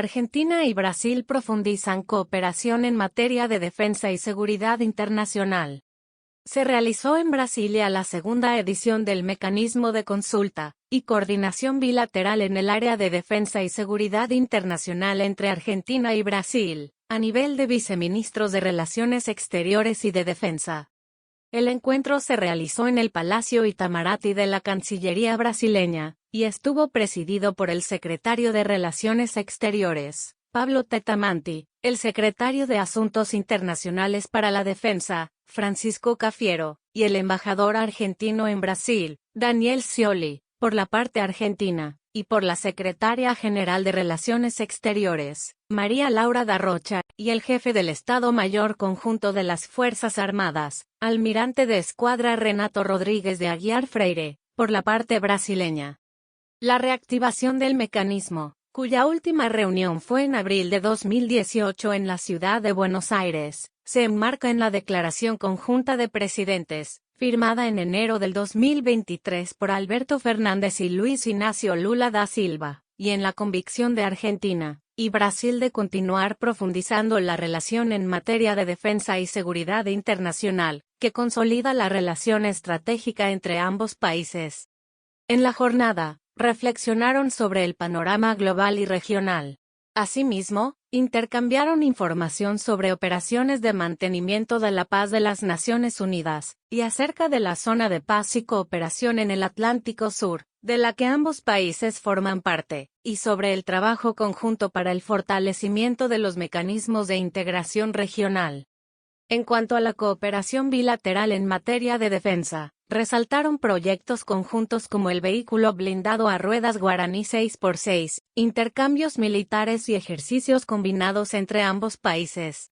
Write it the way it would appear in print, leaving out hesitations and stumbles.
Argentina y Brasil profundizan cooperación en materia de defensa y seguridad internacional. Se realizó en Brasilia la segunda edición del Mecanismo de Consulta y Coordinación Bilateral en el área de defensa y seguridad internacional entre Argentina y Brasil, a nivel de viceministros de Relaciones Exteriores y de Defensa. El encuentro se realizó en el Palacio Itamaraty de la Cancillería brasileña, y estuvo presidido por el secretario de Relaciones Exteriores, Pablo Tettamanti, el secretario de Asuntos Internacionales para la Defensa, Francisco Cafiero, y el embajador argentino en Brasil, Daniel Scioli, por la parte argentina, y por la secretaria general de Relaciones Exteriores, María Laura da Rocha, y el jefe del Estado Mayor Conjunto de las Fuerzas Armadas, almirante de escuadra Renato Rodríguez de Aguiar Freire, por la parte brasileña. La reactivación del mecanismo, cuya última reunión fue en abril de 2018 en la ciudad de Buenos Aires, se enmarca en la Declaración Conjunta de Presidentes, firmada en enero del 2023 por Alberto Fernández y Luis Ignacio Lula da Silva, y en la convicción de Argentina y Brasil de continuar profundizando la relación en materia de defensa y seguridad internacional, que consolida la relación estratégica entre ambos países. En la jornada, reflexionaron sobre el panorama global y regional. Asimismo, intercambiaron información sobre operaciones de mantenimiento de la paz de las Naciones Unidas, y acerca de la zona de paz y cooperación en el Atlántico Sur, de la que ambos países forman parte, y sobre el trabajo conjunto para el fortalecimiento de los mecanismos de integración regional. En cuanto a la cooperación bilateral en materia de defensa, resaltaron proyectos conjuntos como el vehículo blindado a ruedas Guaraní 6x6, intercambios militares y ejercicios combinados entre ambos países,